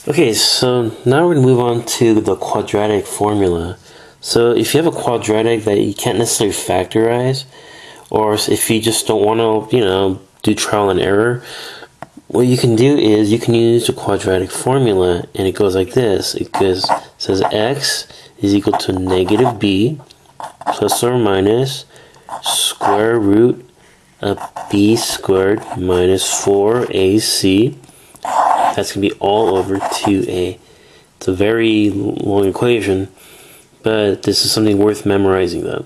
Okay, so now we're going to move on to the quadratic formula. So if you have a quadratic that you can't necessarily factorize, or if you just don't want to, do trial and error, what you can do is you can use the quadratic formula, and it goes like this. It says x is equal to negative b plus or minus square root of b squared minus 4ac. That's going to be all over 2a. It's a very long equation, but this is something worth memorizing though.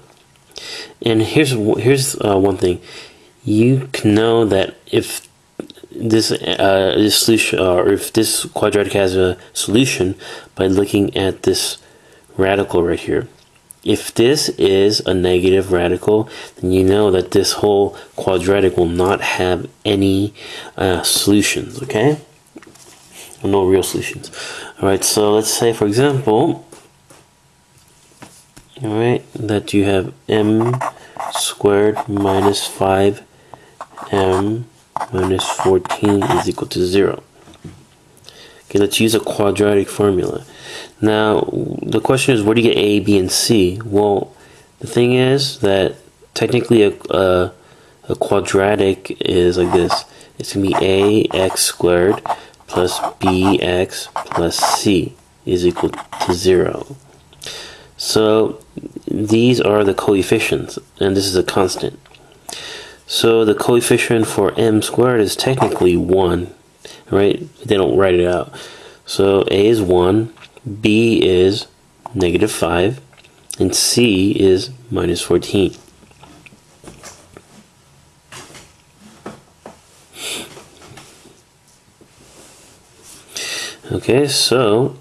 And here's one thing. You can know that if this solution, or if this quadratic has a solution, by looking at this radical right here. If this is a negative radical, then you know that this whole quadratic will not have any solutions, okay? No real solutions. Alright, so let's say, for example, alright, that you have m squared minus 5m minus 14 is equal to 0. Okay, let's use a quadratic formula. Now, the question is, where do you get a, b, and c? Well, the thing is that technically a quadratic is like this. It's going to be ax squared plus bx plus c is equal to 0. So these are the coefficients, and this is a constant. So the coefficient for m squared is technically 1, right? They don't write it out. So a is 1, b is negative 5, and c is minus 14. Okay, so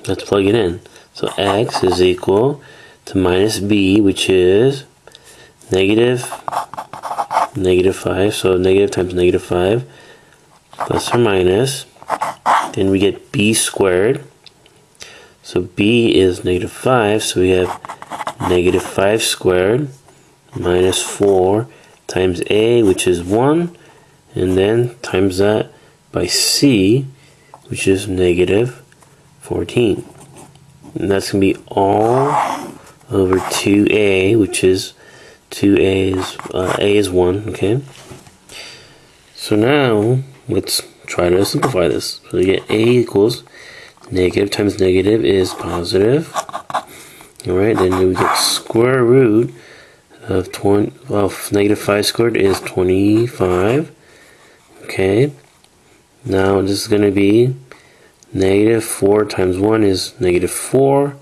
let's plug it in. So x is equal to minus b, which is negative 5, so negative times negative 5, plus or minus, then we get b squared. So b is negative 5, so we have negative 5 squared minus 4 times a, which is 1, and then times that by c, which is negative 14. And that's going to be all over 2a, which is 2a is, a is 1, okay? So now, let's try to simplify this. So we get a equals negative times negative is positive. Alright, then we get square root of negative 5 squared is 25. Okay. Now this is going to be negative 4 times 1 is negative 4.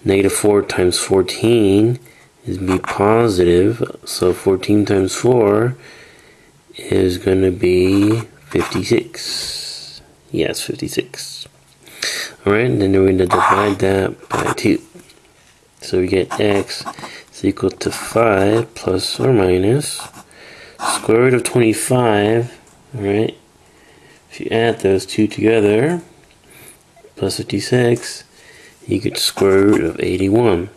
Negative 4 times 14 is be positive. So 14 times 4 is going to be 56. Yes, 56. Alright, then we're going to divide that by 2. So we get x is equal to 5 plus or minus square root of 25. Alright, if you add those two together, plus 56, you get square root of 81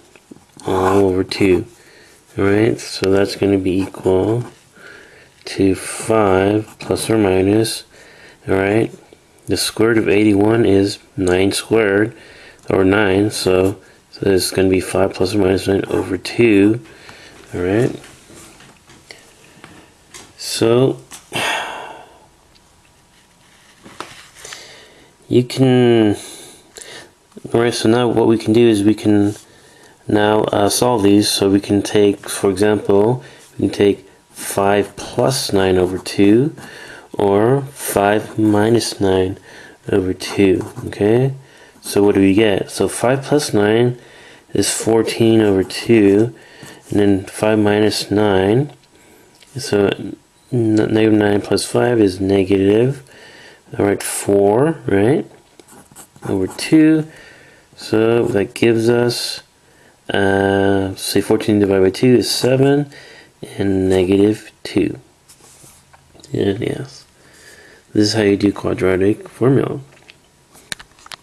all over 2. Alright, so that's going to be equal to 5 plus or minus, alright, the square root of 81 is 9 squared, or 9, so it's going to be 5 plus or minus 9 over 2, alright. So you can, alright, so now what we can do is we can now solve these. So we can take, for example, we can take 5 plus 9 over 2, or 5 minus 9 over 2, okay? So what do we get? So 5 plus 9 is 14 over 2, and then 5 minus 9, so negative 9 plus 5 is negative, alright, 4, right, over 2, so that gives us, say 14 divided by 2 is 7, and negative 2. And yes, this is how you do quadratic formula.